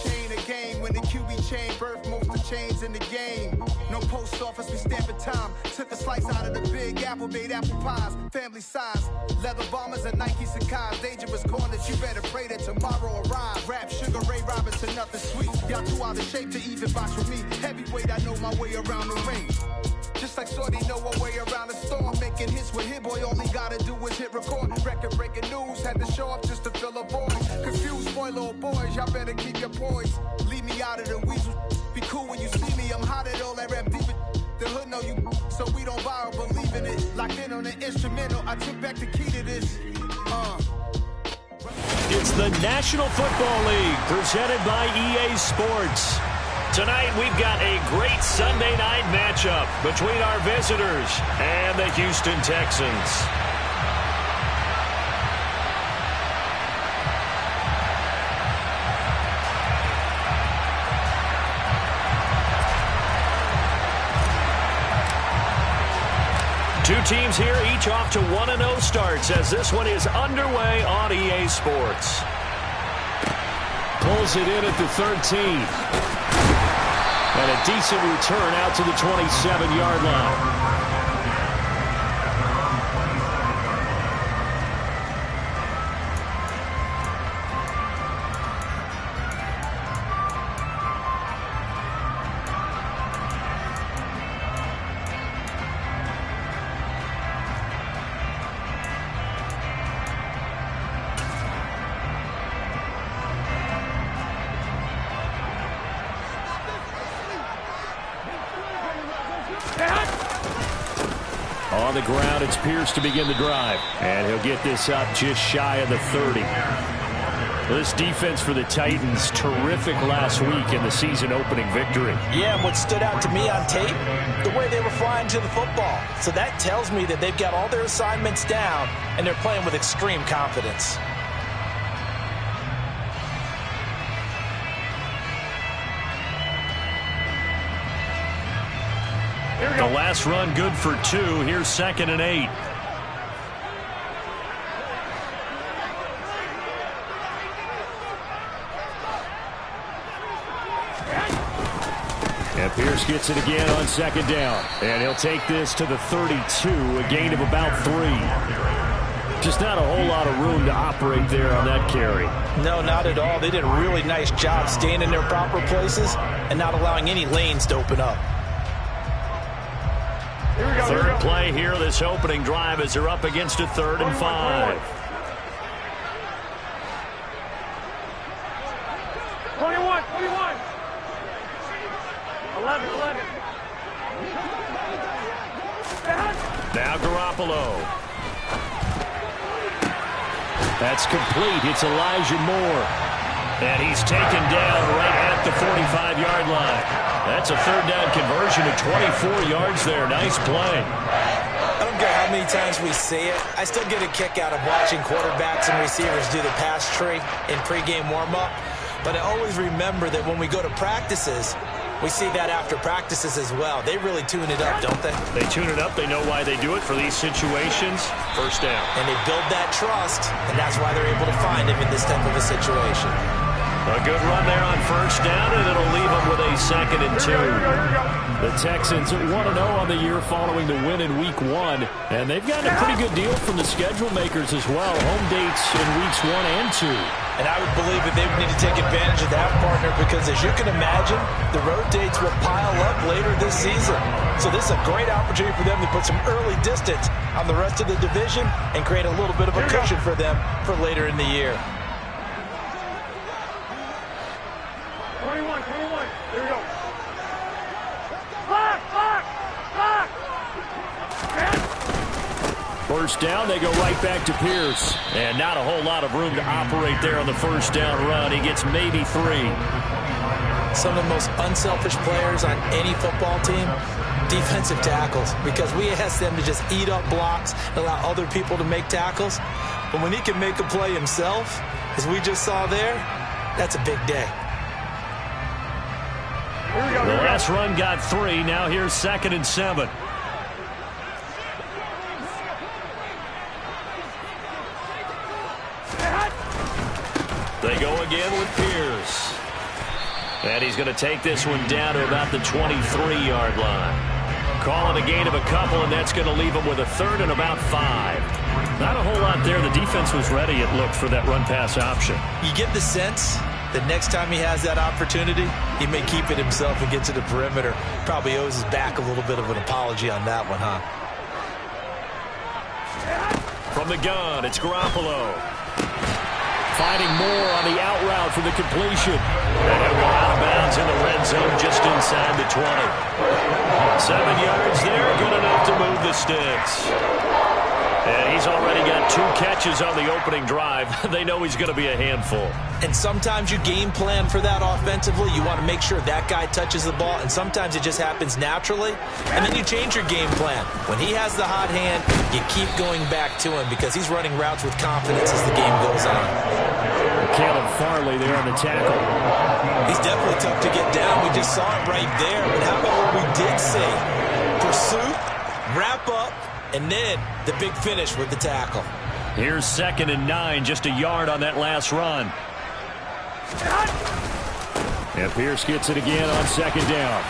chain a game when the QB chain birthed most of chains in the game. No post office, we stamping time. Took a slice out of the big apple, made apple pies. Family size, leather bombers and Nike Sacai's. Dangerous corners, you better pray that tomorrow arrive. Rap, Sugar Ray Robinson, nothing sweet. Y'all too out of shape to even box with me. Heavyweight, I know my way around the ring. Just like Shorty know a way around the storm. Making hits with Hit Boy, all he gotta do is hit record. Record breaking news, had to show up just to fill a void. Confused boy, little boys, y'all better keep your poise. Leave me out of the weasel. Be cool when you see me, I'm hot at all that rap deep. The hood know you, so we don't borrow, believe in it. Locked in on the instrumental, I took back the key to this. It's the National Football League, presented by EA Sports. Tonight, we've got a great Sunday night matchup between our visitors and the Houston Texans. Two teams here, each off to 1-0 starts as this one is underway on EA Sports. Pulls it in at the 13. And a decent return out to the 27-yard line. On the ground, it's Pierce to begin the drive. And he'll get this up just shy of the 30. This defense for the Titans, terrific last week in the season-opening victory. Yeah, and what stood out to me on tape, the way they were flying to the football. So that tells me that they've got all their assignments down, and they're playing with extreme confidence. The last run good for 2. Here's 2nd and 8. And Pierce gets it again on 2nd down. And he'll take this to the 32, a gain of about 3. Just not a whole lot of room to operate there on that carry. No, not at all. They did a really nice job staying in their proper places and not allowing any lanes to open up. Third play here, this opening drive as they're up against a 3rd and 5. 21. 11. Now Garoppolo. That's complete. It's Elijah Moore. And he's taken down right at the 45-yard line. That's a 3rd down conversion of 24 yards there. Nice play. I don't care how many times we see it. I still get a kick out of watching quarterbacks and receivers do the pass tree in pregame warm-up. But I always remember that when we go to practices, we see that after practices as well. They really tune it up, don't they? They tune it up. They know why they do it for these situations. 1st down. And they build that trust, and that's why they're able to find him in this type of a situation. A good run there on 1st down, and it'll leave them with a 2nd and 2. The Texans 1-0 on the year following the win in Week 1, and they've gotten a pretty good deal from the schedule makers as well. Home dates in Weeks 1 and 2. And I would believe that they would need to take advantage of that, partner, because as you can imagine, the road dates will pile up later this season. So this is a great opportunity for them to put some early distance on the rest of the division and create a little bit of a cushion for them for later in the year. 21. There we go. Block. 1st down, they go right back to Pierce. And not a whole lot of room to operate there on the 1st down run. He gets maybe 3. Some of the most unselfish players on any football team, defensive tackles, because we ask them to just eat up blocks and allow other people to make tackles. But when he can make a play himself, as we just saw there, that's a big day. The last run got 3. Now here's 2nd and 7. They go again with Pierce. And he's going to take this one down to about the 23-yard line. Calling a gain of a couple, and that's going to leave him with a third and about 5. Not a whole lot there. The defense was ready, it looked, for that run-pass option. You get the sense that next time he has that opportunity, he may keep it himself and get to the perimeter. Probably owes his back a little bit of an apology on that one, huh? From the gun, it's Garoppolo. Finding more on the out route for the completion. And he'll go out of bounds in the red zone just inside the 20. 7 yards there, good enough to move the sticks. And he's already got 2 catches on the opening drive. They know he's going to be a handful. And sometimes you game plan for that offensively. You want to make sure that guy touches the ball, and sometimes it just happens naturally. And then you change your game plan. When he has the hot hand, you keep going back to him because he's running routes with confidence as the game goes on. Caleb Farley there on the tackle. He's definitely tough to get down. We just saw it right there. But how about what we did say? Pursuit, wrap up, and then the big finish with the tackle. Here's 2nd and 9, just a yard on that last run. And Pierce gets it again on 2nd down.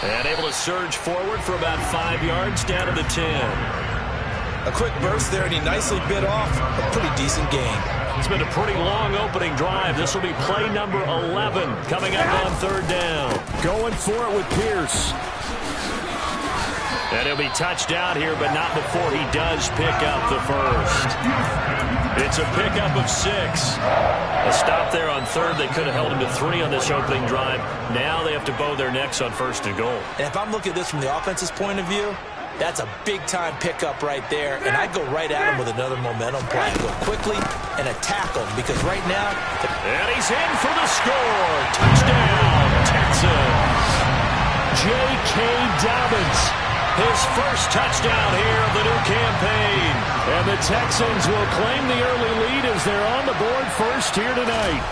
And able to surge forward for about 5 yards down to the 10. A quick burst there, and he nicely bit off a pretty decent gain. It's been a pretty long opening drive. This will be play number 11 coming up on 3rd down. Going for it with Pierce. And he'll be touched out here, but not before he does pick up the first. It's a pickup of 6. A stop there on 3rd. They could have held him to 3 on this opening drive. Now they have to bow their necks on 1st and goal. And if I'm looking at this from the offense's point of view, that's a big-time pickup right there. And I'd go right at him with another momentum play. Go quickly and attack him because right now... And he's in for the score. Touchdown, Texans. J.K. Dobbins. His first touchdown here of the new campaign. And the Texans will claim the early lead as they're on the board first here tonight.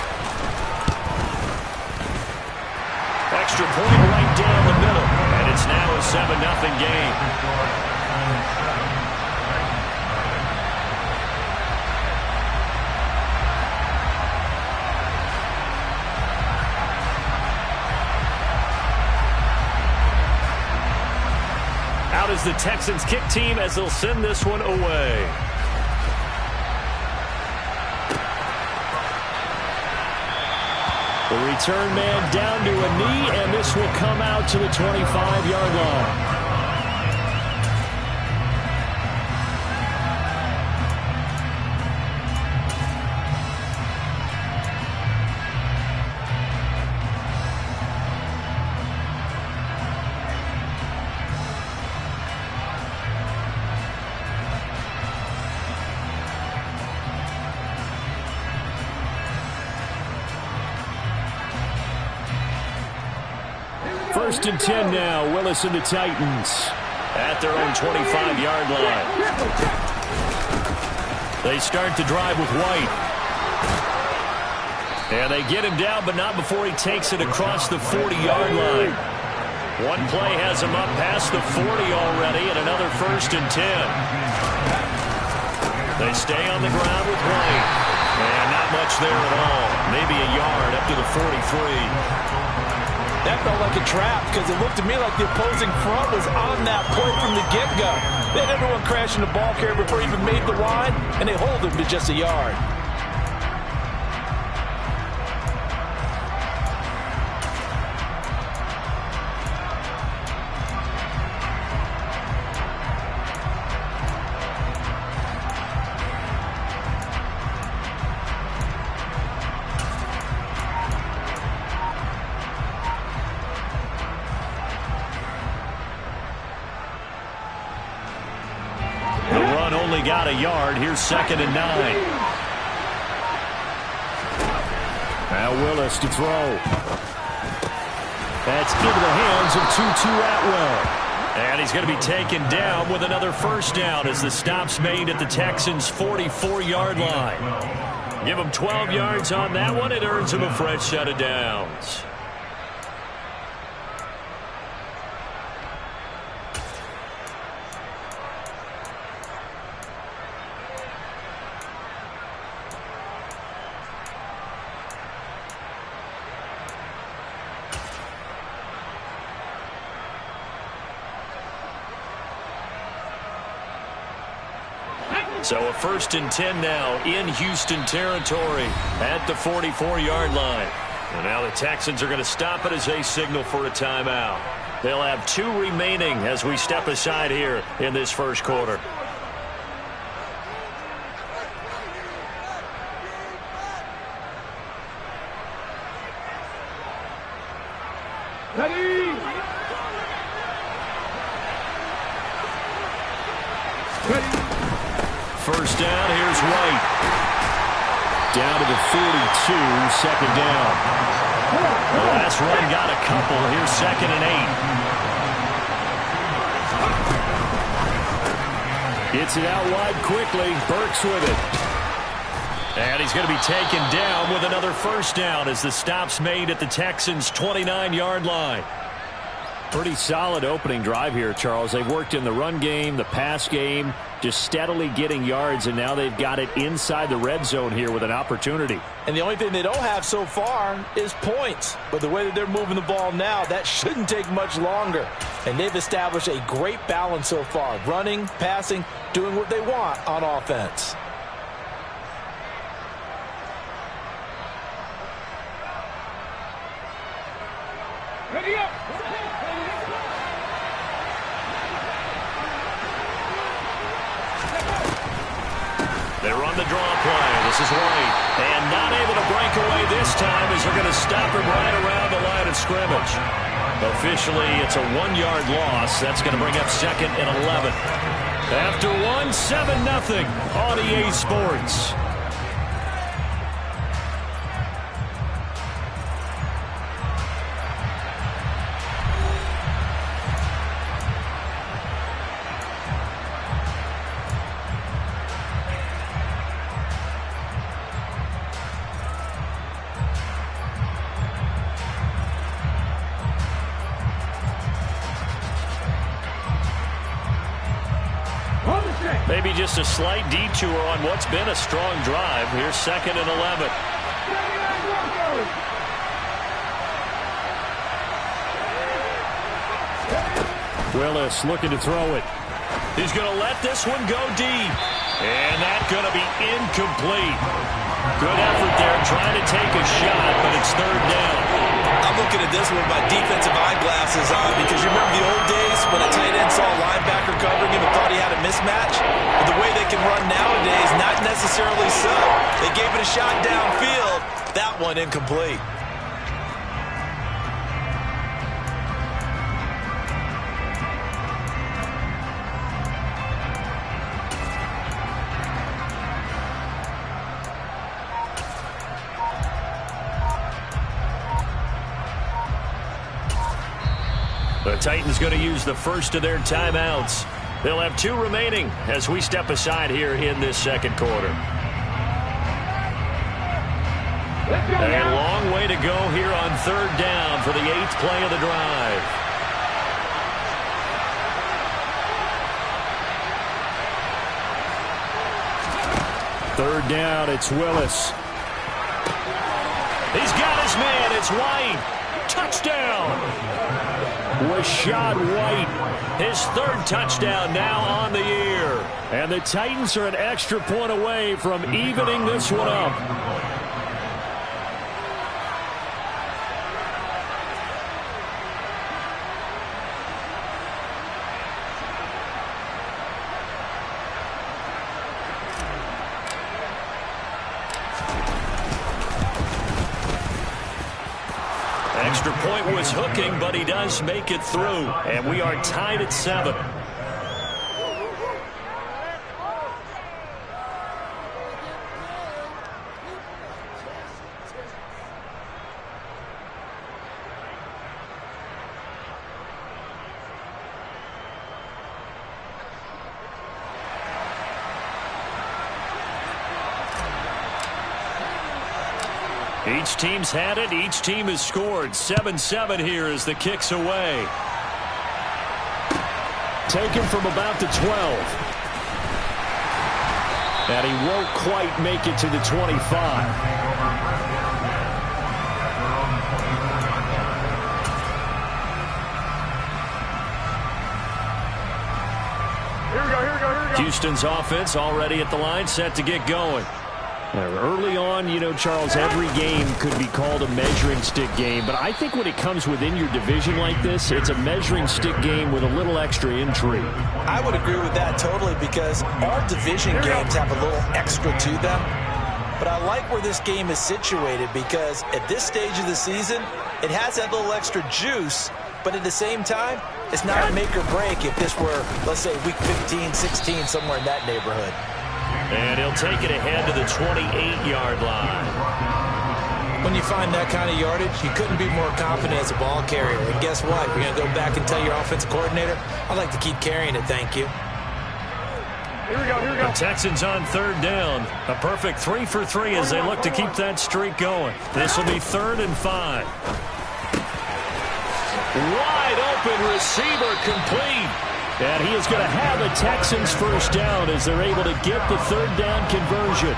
Extra point right down the middle. And it's now a 7-0 game. Out is the Texans kick team as they'll send this one away. The return man down to a knee, and this will come out to the 25-yard line. First and 10 now. Willis and the Titans at their own 25-yard line. They start the drive with White. And they get him down, but not before he takes it across the 40-yard line. One play has him up past the 40 already, and another 1st and 10. They stay on the ground with White. And not much there at all. Maybe a yard up to the 43. That felt like a trap because it looked to me like the opposing front was on that play from the get-go. They had everyone crashing the ball carrier before he even made the line, and they hold him to just a yard. Got a yard. Here's 2nd and 9. Now Willis to throw. That's into the hands of Tutu Atwell. And he's going to be taken down with another 1st down as the stop's made at the Texans' 44-yard line. Give him 12 yards on that one. It earns him a fresh set of downs. So a 1st and 10 now in Houston territory at the 44-yard line. And now the Texans are going to stop it as they signal for a timeout. They'll have 2 remaining as we step aside here in this first quarter. Ready. First down, here's White. Down to the 42, 2nd down. The last run got a couple. Here's 2nd and 8. Gets it out wide quickly. Burks with it. And he's going to be taken down with another first down as the stop's made at the Texans' 29-yard line. Pretty solid opening drive here, Charles. They've worked in the run game, the pass game, just steadily getting yards, and now they've got it inside the red zone here with an opportunity. And the only thing they don't have so far is points. But the way that they're moving the ball now, that shouldn't take much longer. And they've established a great balance so far. Running, passing, doing what they want on offense. Ready up. They run the draw play. This is White. And not able to break away this time as they're going to stop him right around the line of scrimmage. Officially, it's a 1-yard loss. That's going to bring up 2nd and 11. After 7-0 on EA Sports. Maybe just a slight detour on what's been a strong drive. Here's 2nd and 11. Willis looking to throw it. He's going to let this one go deep. And that's going to be incomplete. Good effort there trying to take a shot, but it's 3rd down. I'm looking at this one with my defensive eyeglasses on because you remember the old days when a tight end saw a linebacker covering him and thought he had a mismatch? But the way they can run nowadays, not necessarily so. They gave it a shot downfield. That one incomplete. The Titans going to use the first of their timeouts. They'll have 2 remaining as we step aside here in this second quarter. A long way to go here on 3rd down for the 8th play of the drive. Third down, it's Willis. He's got his man, it's White. Touchdown. Rachaad White, his 3rd touchdown now on the year. And the Titans are an extra point away from evening this one up. Extra point was hooking, but he does make it through. And we are tied at 7. Each team's had it. Each team has scored. 7-7 here as the kick's away. Taken from about the 12. And he won't quite make it to the 25. Here we go, here we go, here we go. Houston's offense already at the line, set to get going. Early on, you know, Charles, every game could be called a measuring stick game, but I think when it comes within your division like this, it's a measuring stick game with a little extra intrigue. I would agree with that totally, because all division games have a little extra to them. But I like where this game is situated, because at this stage of the season, it has that little extra juice, but at the same time, it's not a make or break if this were, let's say, week 15, 16, somewhere in that neighborhood. And he'll take it ahead to the 28-yard line. When you find that kind of yardage, you couldn't be more confident as a ball carrier. And guess what? You're going to go back and tell your offensive coordinator, I'd like to keep carrying it, thank you. Here we go, here we go. The Texans on third down. A perfect 3 for 3 as they look to keep that streak going. This will be 3rd and 5. Wide open receiver complete. And he is going to have the Texans first down as they're able to get the third down conversion.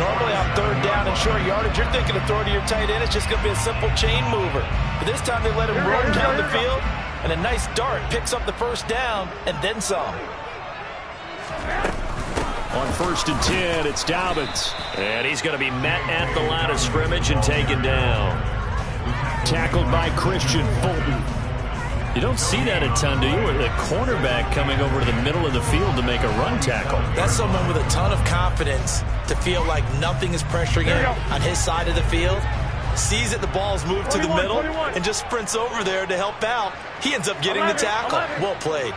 Normally on third down and short yardage, you're thinking of throwing to your tight end. It's just going to be a simple chain mover. But this time they let him run down the field, and a nice dart picks up the first down and then some. On 1st and 10, it's Dobbins. And he's going to be met at the line of scrimmage and taken down. Tackled by Christian Fulton. You don't see that a ton, do you? With a cornerback coming over to the middle of the field to make a run tackle. That's someone with a ton of confidence to feel like nothing is pressuring him on his side of the field. Sees that the ball's moved to the middle and just sprints over there to help out. He ends up getting the tackle. Well played.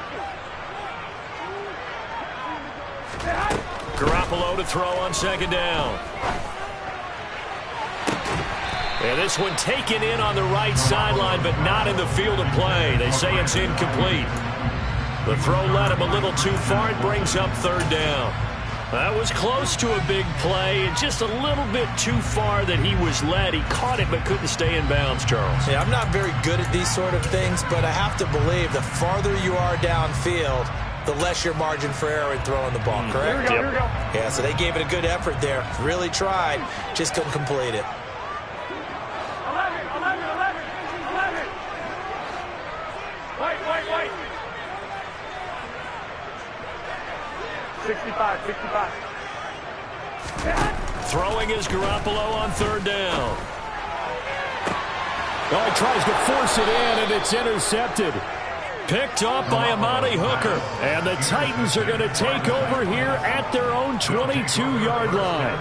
Garoppolo to throw on 2nd down. And this one taken in on the right sideline, but not in the field of play. They say it's incomplete. The throw led him a little too far. It brings up 3rd down. That was close to a big play, and just a little bit too far that he was led. He caught it but couldn't stay in bounds, Charles. Yeah, I'm not very good at these sort of things, but I have to believe the farther you are downfield, the less your margin for error in throwing the ball, correct? Here we go. Yeah, so they gave it a good effort there. Really tried, just couldn't complete it. 11. Wait. 65. Throwing is Garoppolo on 3rd down. Oh, he tries to force it in, and it's intercepted. Picked up by Amani Hooker. And the Titans are going to take over here at their own 22-yard line.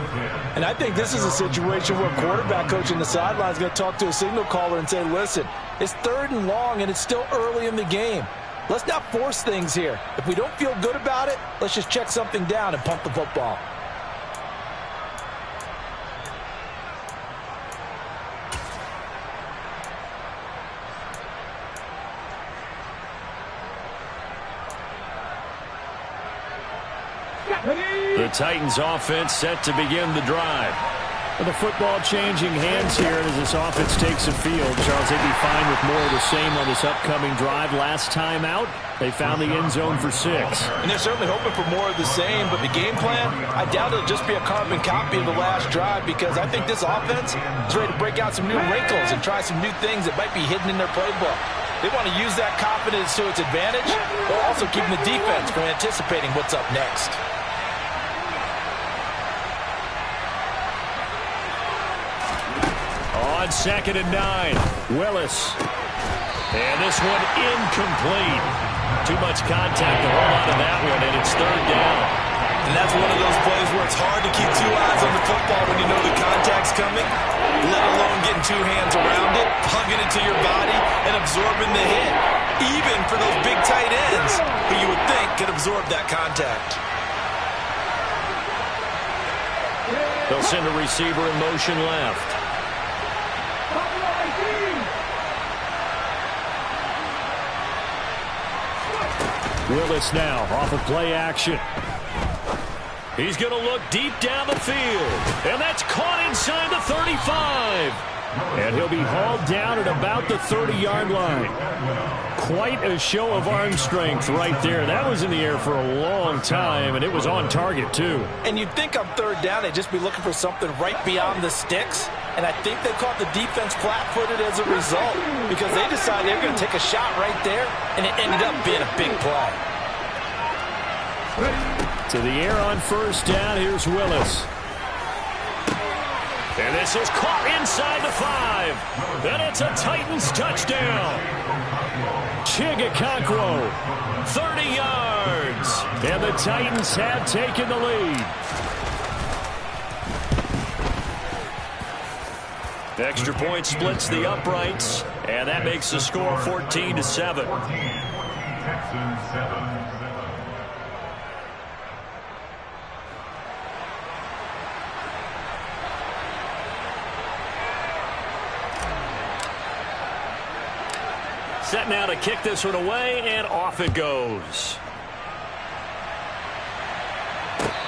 And I think this is a situation where quarterback coach on the sideline is going to talk to a signal caller and say, listen, it's 3rd and long, and it's still early in the game. Let's not force things here. If we don't feel good about it, let's just check something down and pump the football. The Titans offense set to begin the drive. With the football changing hands here as this offense takes the field. Charles, they'd be fine with more of the same on this upcoming drive. Last time out, they found the end zone for 6. And they're certainly hoping for more of the same, but the game plan, I doubt it'll just be a carbon copy of the last drive, because I think this offense is ready to break out some new wrinkles and try some new things that might be hidden in their playbook. They want to use that confidence to its advantage, while also keeping the defense from anticipating what's up next. On 2nd and 9, Willis. And this one incomplete. Too much contact to hold on to that one, and it's 3rd down. And that's one of those plays where it's hard to keep 2 eyes on the football when you know the contact's coming, let alone getting 2 hands around it, hugging it to your body, and absorbing the hit. Even for those big tight ends who you would think could absorb that contact. They'll send a receiver in motion left. Willis now off of play action. He's going to look deep down the field. And that's caught inside the 35. And he'll be hauled down at about the 30-yard line. Quite a show of arm strength right there. That was in the air for a long time, and it was on target, too. And you'd think on 3rd down they'd just be looking for something right beyond the sticks. And I think they caught the defense flat-footed as a result, because they decided they were going to take a shot right there, and it ended up being a big play. To the air on first down. Here's Willis. And this is caught inside the 5. And it's a Titans touchdown. Chigakonkwo, 30 yards. And the Titans have taken the lead. The extra point splits the uprights. And that makes the score 14-7. Set now to kick this one away, and off it goes.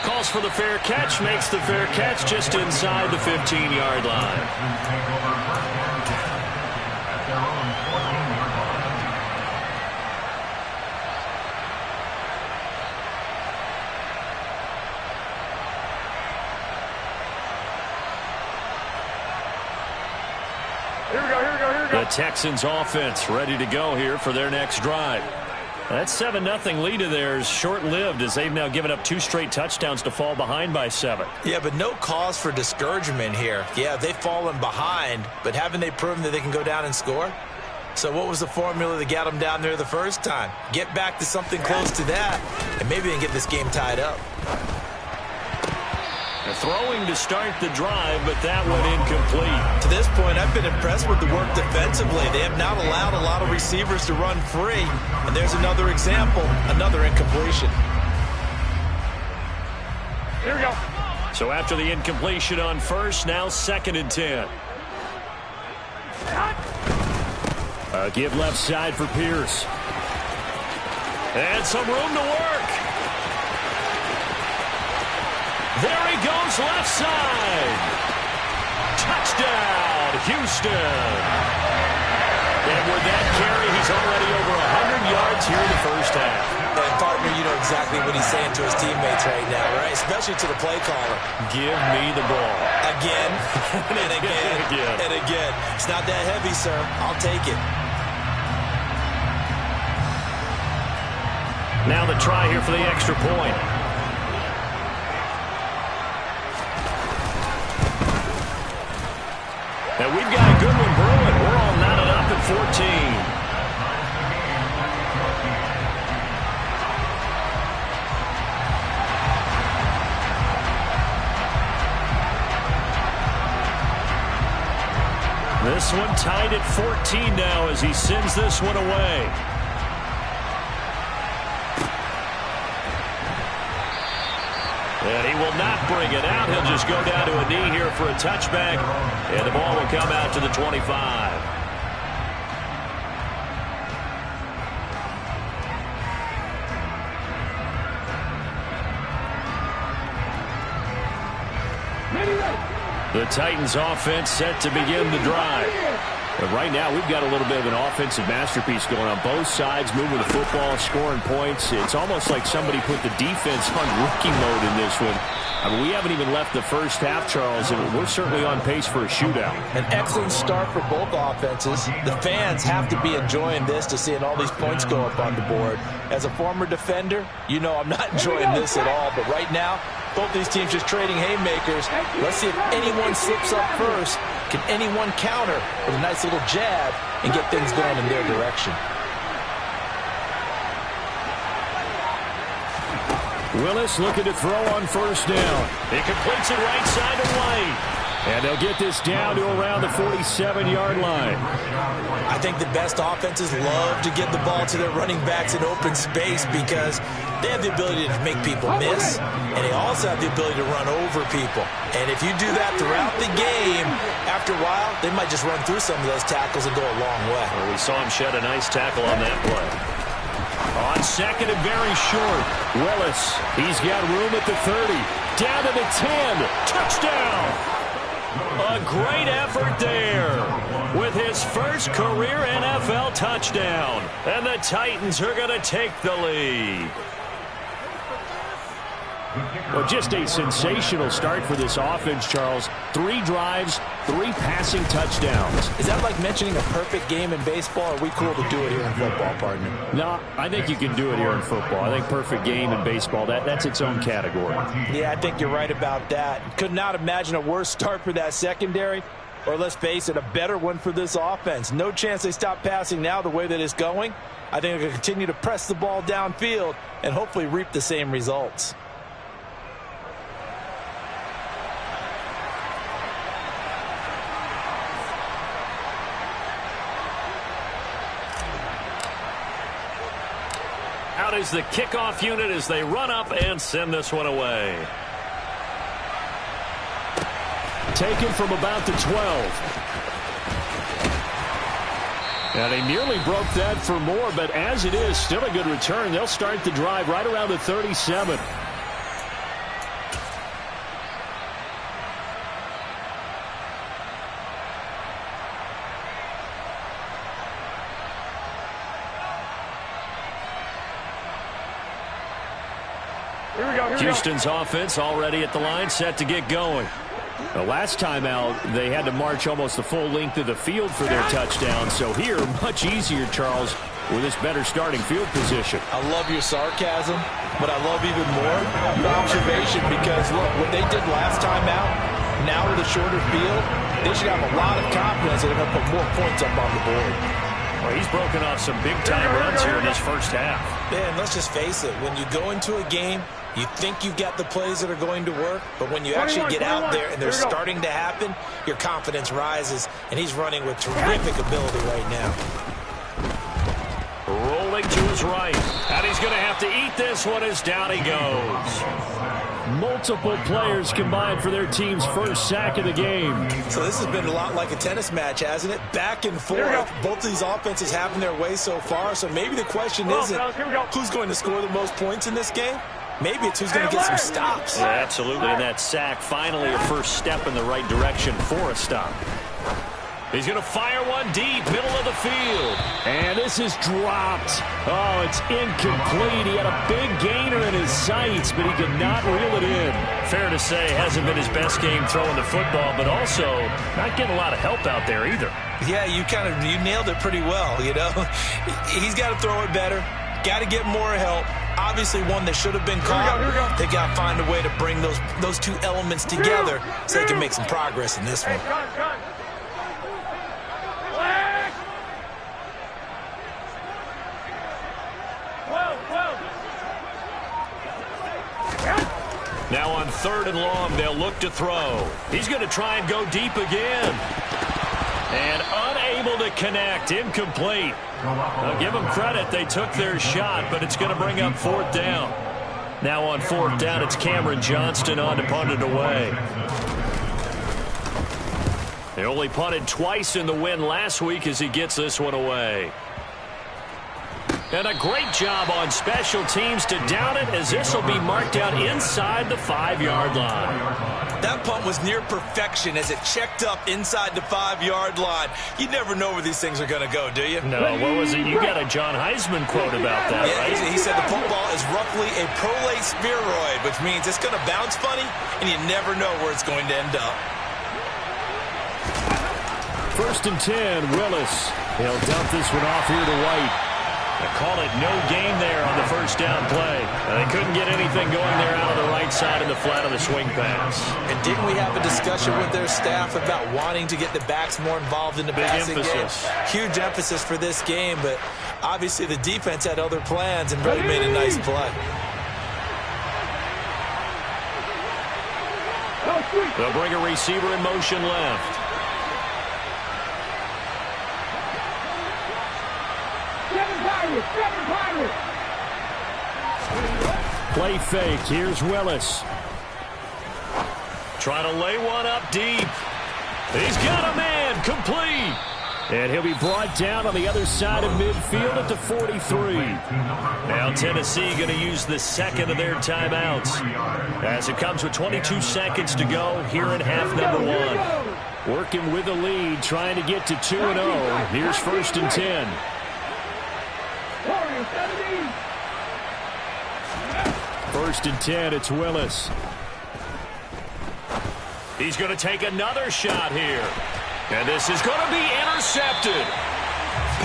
Calls for the fair catch, makes the fair catch just inside the 15-yard line. The Texans offense ready to go here for their next drive. That 7-0 lead of theirs short-lived as they've now given up 2 straight touchdowns to fall behind by 7. Yeah, but no cause for discouragement here. Yeah, they've fallen behind, but haven't they proven that they can go down and score? So what was the formula that got them down there the first time? Get back to something close to that, and maybe they can get this game tied up. They're throwing to start the drive, but that went incomplete. To this point, I've been impressed with the work defensively. They have not allowed a lot of receivers to run free. And there's another example, another incompletion. Here we go. So after the incompletion on first, now 2nd and 10. A give left side for Pierce. And some room to work. There he goes left side. Touchdown, Houston. And with that carry, he's already over 100 yards here in the first half. And partner, you know exactly what he's saying to his teammates right now, right? Especially to the play caller. Give me the ball. Again, and again, and again. It's not that heavy, sir. I'll take it. Now the try here for the extra point. And we've got a good one brewing. We're all knotted up at 14. This one tied at 14 now as he sends this one away. And he will not bring it out. He'll just go down to a knee here for a touchback. And the ball will come out to the 25. The Titans offense set to begin the drive. But right now, we've got a little bit of an offensive masterpiece going on both sides, moving the football, scoring points. It's almost like somebody put the defense on rookie mode in this one. I mean, we haven't even left the first half, Charles, and we're certainly on pace for a shootout. An excellent start for both offenses. The fans have to be enjoying this to seeing all these points go up on the board. As a former defender, you know I'm not enjoying this at all. But right now, both these teams just trading haymakers. Let's see if anyone slips up first. Can anyone counter with a nice little jab and get things going in their direction? Willis looking to throw on first down. He completes it right side to White. And they'll get this down to around the 47-yard line. I think the best offenses love to get the ball to their running backs in open space because they have the ability to make people miss, and they also have the ability to run over people. And if you do that throughout the game, after a while, they might just run through some of those tackles and go a long way. Well, we saw him shed a nice tackle on that play. On second and very short, Willis, he's got room at the 30. Down to the 10. Touchdown! A great effort there with his first career NFL touchdown. And the Titans are going to take the lead. Well, just a sensational start for this offense, Charles. 3 drives, 3 passing touchdowns. Is that like mentioning a perfect game in baseball, or are we cool to do it here in football, partner? No, I think you can do it here in football. I think perfect game in baseball, that's its own category. Yeah, I think you're right about that. Could not imagine a worse start for that secondary, or let's face it, a better one for this offense. No chance they stop passing now the way that it's going. I think they're going to continue to press the ball downfield and hopefully reap the same results. Out is the kickoff unit as they run up and send this one away. Taken from about the 12. And he nearly broke that for more, but as it is, still a good return. They'll start the drive right around the 37. Houston's offense already at the line, set to get going. The last time out, they had to march almost the full length of the field for their touchdown. So here, much easier, Charles, with this better starting field position. I love your sarcasm, but I love even more your observation, because, look, what they did last time out, now with a shorter field, they should have a lot of confidence that they're going to put more points up on the board. Well, he's broken off some big-time runs here in his first half. Man, let's just face it. When you go into a game, you think you've got the plays that are going to work, but when you actually get out there and they're starting to happen, your confidence rises, and he's running with terrific ability right now. Rolling to his right, and he's going to have to eat this one as down he goes. Multiple players combined for their team's first sack of the game. So this has been a lot like a tennis match, hasn't it? Back and forth. Both of these offenses having their way so far, so maybe the question isn't who's going to score the most points in this game. Maybe it's who's going to get some stops. Yeah, absolutely, and that sack finally a first step in the right direction for a stop. He's going to fire one deep, middle of the field. And this is dropped. Oh, it's incomplete. He had a big gainer in his sights, but he could not reel it in. Fair to say, hasn't been his best game throwing the football, but also not getting a lot of help out there either. Yeah, you nailed it pretty well, you know. He's got to throw it better. Got to get more help. Obviously one that should have been caught. They got to find a way to bring those two elements together so they can make some progress in this one. Now on 3rd and long, they'll look to throw. He's going to try and go deep again. And unable to connect, incomplete. I'll give them credit, they took their shot, but it's going to bring up 4th down. Now on 4th down, it's Cameron Johnston on to punt it away. They only punted twice in the win last week as he gets this one away. And a great job on special teams to down it, as this will be marked out inside the 5-yard line. That punt was near perfection as it checked up inside the 5-yard line. You never know where these things are going to go, do you? No, what was it? You got a John Heisman quote about that, yeah, right? He said the football is roughly a prolate spheroid, which means it's going to bounce funny, and you never know where it's going to end up. 1st and 10, Willis. He'll dump this one off here to White. They call it no gain there on the first down play. They couldn't get anything going there out of the right side of the flat of the swing pass. And didn't we have a discussion with their staff about wanting to get the backs more involved in the passing game? Huge emphasis for this game, but obviously the defense had other plans and really made a nice play. They'll bring a receiver in motion left. Play fake. Here's Willis. Trying to lay one up deep. He's got a man. Complete. And he'll be brought down on the other side of midfield at the 43. Now Tennessee going to use the second of their timeouts, as it comes with 22 seconds to go here in half number 1. Working with the lead, trying to get to 2-0. Here's 1st and 10. 1st and 10, it's Willis. He's going to take another shot here. And this is going to be intercepted.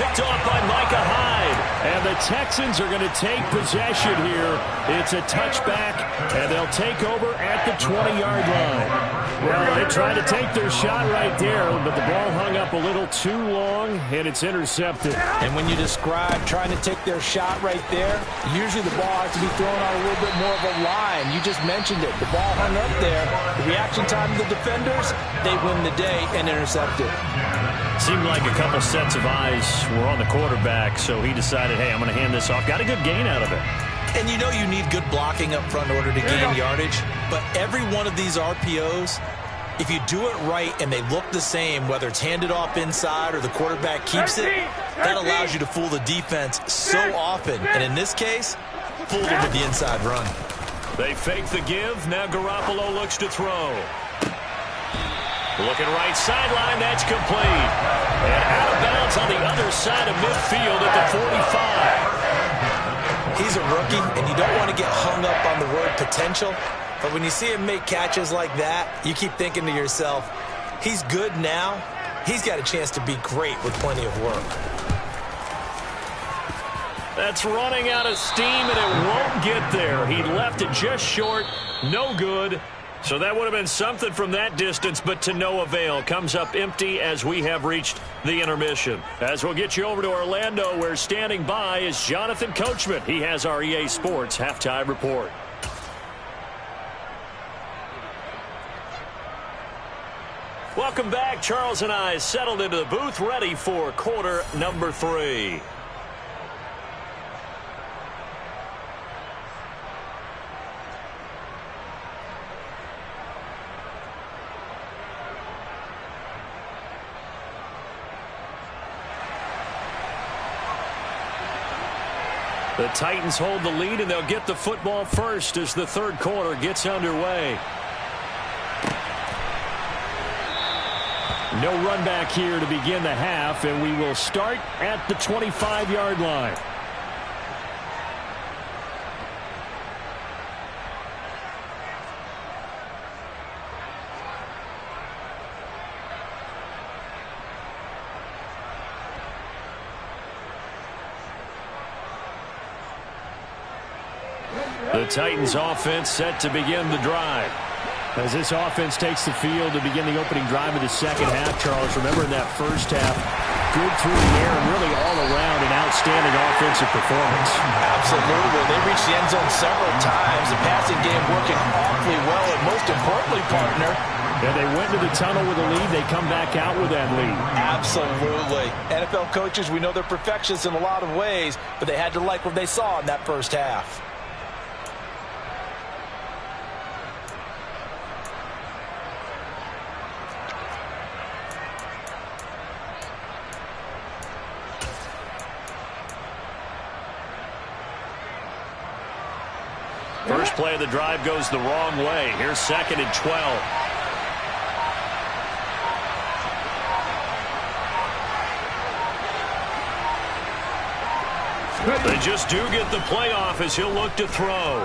Picked off by Micah Hyde. And the Texans are going to take possession here. It's a touchback, and they'll take over at the 20-yard line. Well, they tried to take their shot right there, but the ball hung up a little too long, and it's intercepted. And when you describe trying to take their shot right there, usually the ball has to be thrown on a little bit more of a line. You just mentioned it. The ball hung up there. The reaction time of the defenders, they win the day and intercept it. Seemed like a couple sets of eyes were on the quarterback, so he decided, hey, I'm going to hand this off. Got a good gain out of it. And you know you need good blocking up front in order to gain yardage. But every one of these RPOs, if you do it right and they look the same, whether it's handed off inside or the quarterback keeps it, that allows you to fool the defense so often. And in this case, fooled them with the inside run. They fake the give. Now Garoppolo looks to throw. Looking right sideline, that's complete. And out of bounds on the other side of midfield at the 45. He's a rookie, and you don't want to get hung up on the word potential. But when you see him make catches like that, you keep thinking to yourself, he's good now. He's got a chance to be great with plenty of work. That's running out of steam, and it won't get there. He left it just short. No good. So that would have been something from that distance, but to no avail. Comes up empty as we have reached the intermission. As we'll get you over to Orlando, where standing by is Jonathan Coachman. He has our EA Sports Halftime Report. Welcome back. Charles and I settled into the booth, ready for quarter number 3. The Titans hold the lead, and they'll get the football first as the third quarter gets underway. No run back here to begin the half, and we will start at the 25-yard line. The Titans offense set to begin the drive. As this offense takes the field to begin the opening drive of the second half, Charles, remember in that first half, good through the air and really all around an outstanding offensive performance. Absolutely. They reached the end zone several times. The passing game working awfully well, and most importantly, partner, and they went to the tunnel with a lead. They come back out with that lead. Absolutely. NFL coaches, we know they're perfectionists in a lot of ways, but they had to like what they saw in that first half. First play of the drive goes the wrong way. Here's 2nd and 12. They just do get the playoff as he'll look to throw.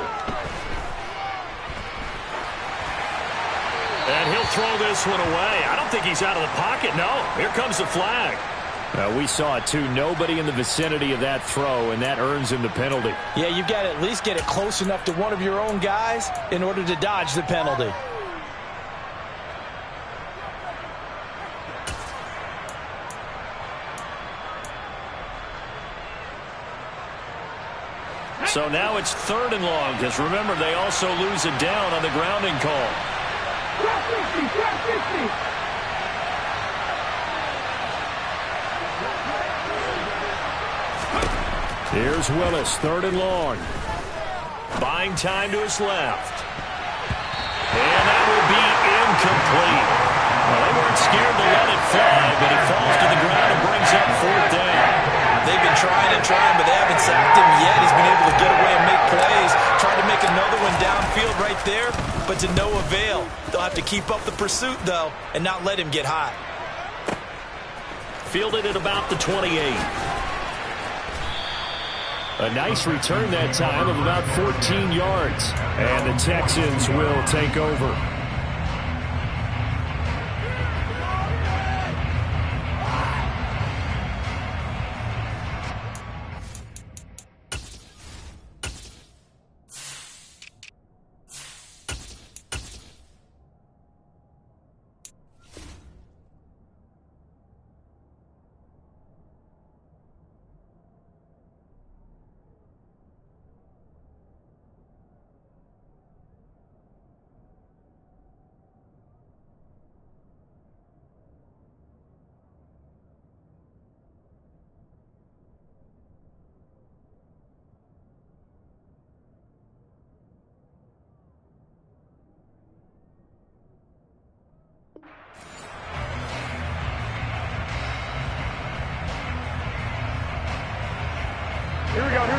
And he'll throw this one away. I don't think he's out of the pocket. No, here comes the flag. We saw it, too. Nobody in the vicinity of that throw, and that earns him the penalty. Yeah, you've got to at least get it close enough to one of your own guys in order to dodge the penalty. So now it's 3rd and long, because remember, they also lose it down on the grounding call. Here's Willis, 3rd and long. Buying time to his left. And that will be incomplete. Well, they weren't scared to let it fly, but he falls to the ground and brings up 4th down. They've been trying and trying, but they haven't sacked him yet. He's been able to get away and make plays. Tried to make another one downfield right there, but to no avail. They'll have to keep up the pursuit, though, and not let him get hot. Fielded at about the 28. A nice return that time of about 14 yards. And the Texans will take over.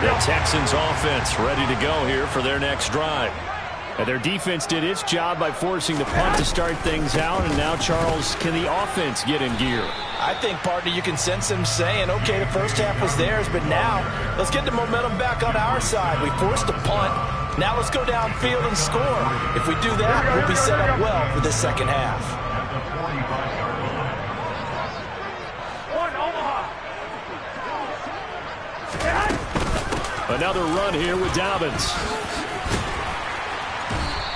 The Texans offense ready to go here for their next drive. And their defense did its job by forcing the punt to start things out. And now, Charles, can the offense get in gear? I think, partner, you can sense them saying, okay, the first half was theirs, but now let's get the momentum back on our side. We forced a punt. Now let's go downfield and score. If we do that, we'll be set up well for the second half. Another run here with Dobbins.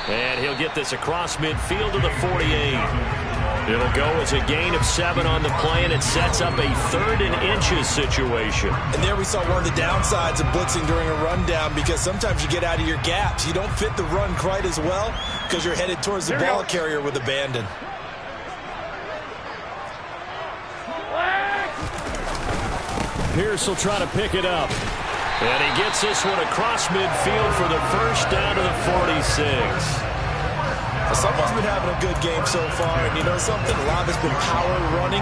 And he'll get this across midfield to the 48. It'll go as a gain of 7 on the play, and it sets up a 3rd and inches situation. And there we saw one of the downsides of blitzing during a rundown, because sometimes you get out of your gaps. You don't fit the run quite as well because you're headed towards the ball carrier with abandon. Pierce will try to pick it up. And he gets this one across midfield for the first down to the 46. Someone's been having a good game so far, and you know something? A lot has been power running.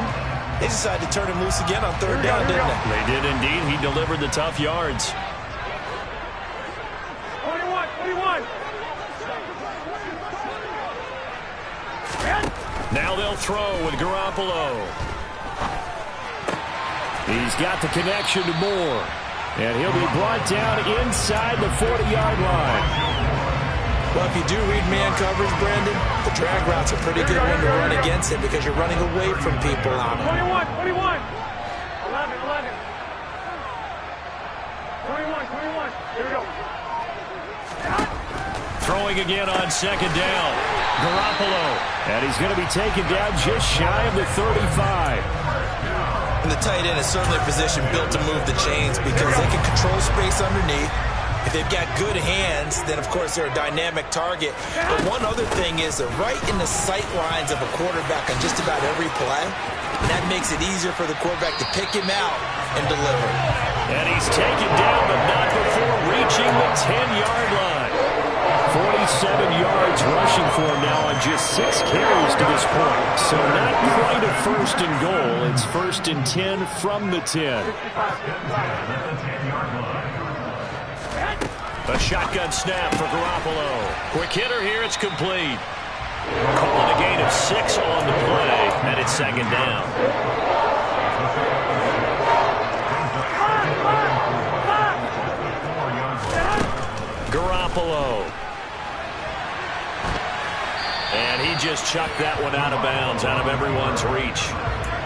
They decided to turn him loose again on 3rd down, didn't they? They did indeed. He delivered the tough yards. 21. Now they'll throw with Garoppolo. He's got the connection to Moore. And he'll be brought down inside the 40-yard line. Well, if you do read man coverage, Brandon, the drag route's a pretty good one to run against it because you're running away from people on it. 21. 11. 21. Here we go. Throwing again on 2nd down. Garoppolo. And he's going to be taken down just shy of the 35. And the tight end is certainly a position built to move the chains because they can control space underneath. If they've got good hands, then, of course, they're a dynamic target. But one other thing is that right in the sight lines of a quarterback on just about every play, and that makes it easier for the quarterback to pick him out and deliver. And he's taken down, but not before reaching the 10-yard line. 47 yards rushing for him now on just 6 carries to this point. So not quite a 1st and goal. It's 1st and 10 from the 10. A shotgun snap for Garoppolo. Quick hitter here. It's complete. Calling a gain of 6 on the play, and it's 2nd down. Garoppolo. And he just chucked that one out of bounds, out of everyone's reach.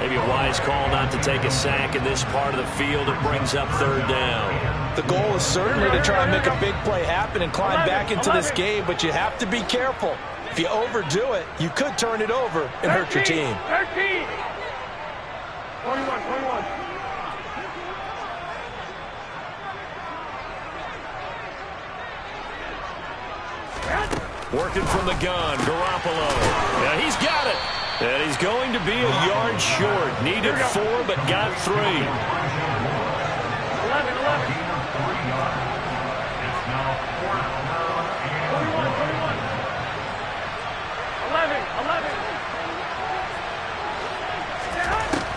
Maybe a wise call not to take a sack in this part of the field. It brings up 3rd down. The goal is certainly to try and make a big play happen and climb back into this game, but you have to be careful. If you overdo it, you could turn it over and hurt your team. 13. 21. Working from the gun, Garoppolo. Yeah, he's got it. And he's going to be a yard short. Needed 4, but got 3. 11.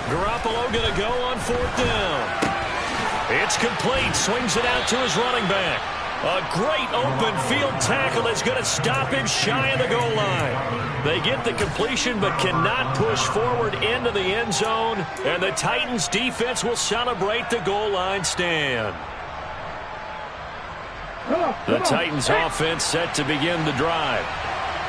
Garoppolo going to go on 4th down. It's complete. Swings it out to his running back. A great open field tackle is going to stop him shy of the goal line. They get the completion but cannot push forward into the end zone. And the Titans defense will celebrate the goal line stand. The Titans offense set to begin the drive.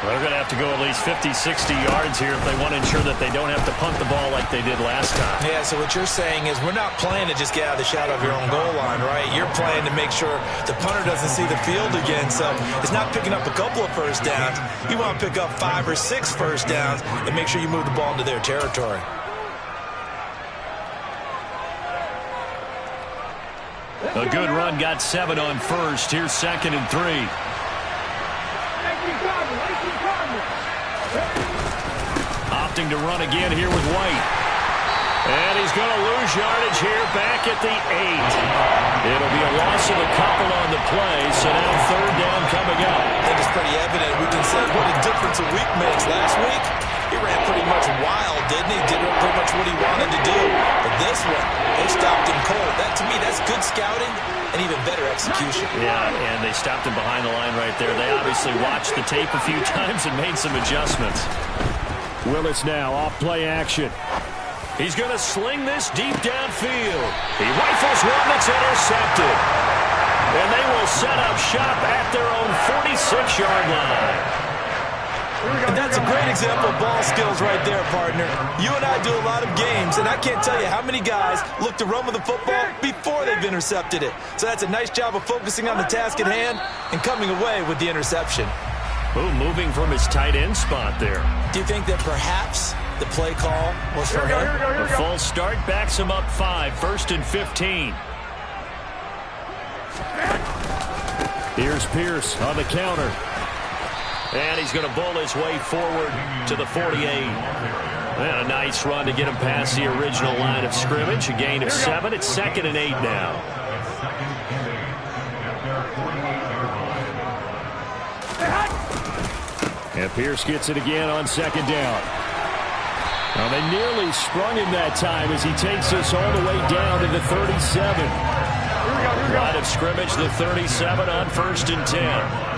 They're going to have to go at least 50, 60 yards here if they want to ensure that they don't have to punt the ball like they did last time. Yeah, so what you're saying is we're not playing to just get out of the shadow of your own goal line, right? You're playing to make sure the punter doesn't see the field again. So it's not picking up a couple of first downs. You want to pick up 5 or 6 first downs and make sure you move the ball into their territory. A good run got 7 on first. Here's 2nd and 3. Opting to run again here with White. And he's going to lose yardage here back at the 8. It'll be a loss of a couple on the play, so now 3rd down coming up. I think it's pretty evident. We can say what a difference a week makes. Last week, he ran pretty much wild, didn't he? Did pretty much what he wanted to do. But this one, they stopped him cold. That, to me, that's good scouting and even better execution. Yeah, and they stopped him behind the line right there. They obviously watched the tape a few times and made some adjustments. Willis now off play action. He's going to sling this deep downfield. He rifles one that's intercepted. And they will set up shop at their own 46-yard line. And that's a great example of ball skills right there, partner. You and I do a lot of games, and I can't tell you how many guys look to run with the football before they've intercepted it. So that's a nice job of focusing on the task at hand and coming away with the interception. Ooh, moving from his tight end spot there. Do you think that perhaps the play call was for him? The full start backs him up 5, 1st and 15. Here's Pierce on the counter. And he's going to bull his way forward to the 48. And a nice run to get him past the original line of scrimmage. A gain of 7. It's 2nd and 8 now. And Pierce gets it again on 2nd down. Now they nearly sprung him that time as he takes us all the way down to the 37. Line of scrimmage, the 37 on 1st and 10.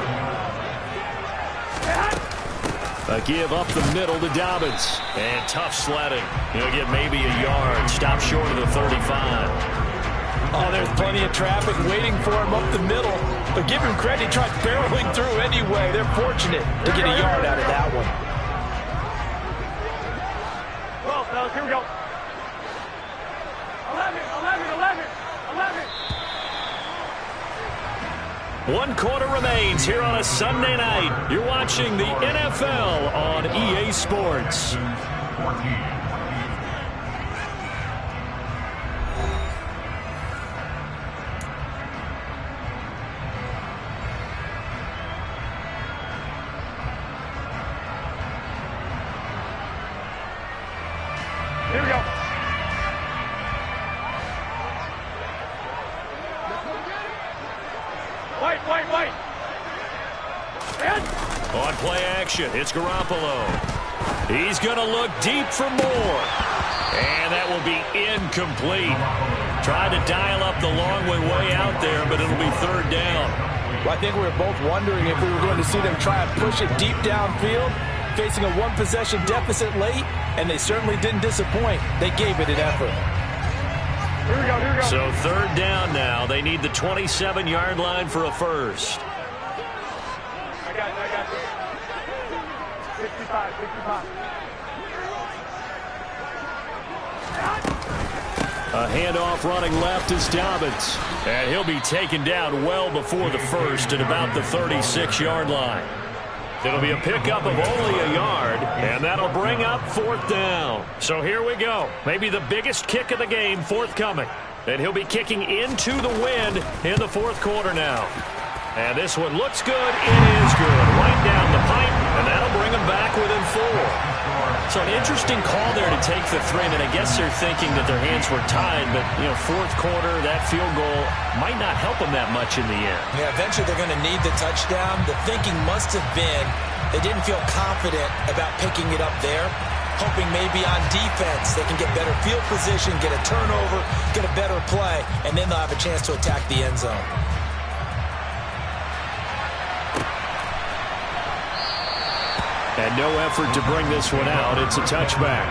A give up the middle to Dobbins. And tough sledding. He'll get maybe a yard. Stop short of the 35. Oh, there's plenty of traffic waiting for him up the middle. But give him credit, he tried barreling through anyway. They're fortunate to get a yard out of that one. Well, fellas, here we go. 11, 11, 11, 11. 1 quarter remains here on a Sunday night. You're watching the NFL on EA Sports. Here we go. White. On play action, it's Garoppolo. He's going to look deep for more. And that will be incomplete. Tried to dial up the long way out there, but it'll be 3rd down. Well, I think we were both wondering if we were going to see them try and push it deep downfield, facing a 1-possession deficit late, and they certainly didn't disappoint. They gave it an effort. Here we go. So 3rd down now. They need the 27-yard line for a first. I got you. 65. A handoff running left is Dobbins. And he'll be taken down well before the first at about the 36-yard line. It'll be a pickup of only a yard, and that'll bring up 4th down. So here we go. Maybe the biggest kick of the game forthcoming. And he'll be kicking into the wind in the 4th quarter now. And this one looks good. It is good. Right down the pipe, and that'll bring him back within 4. So an interesting call there to take the 3, and I guess they're thinking that their hands were tied, but, 4th quarter, that field goal might not help them that much in the end. Yeah, eventually they're going to need the touchdown. The thinking must have been they didn't feel confident about picking it up there, hoping maybe on defense they can get better field position, get a turnover, get a better play, and then they'll have a chance to attack the end zone. And no effort to bring this one out. It's a touchback.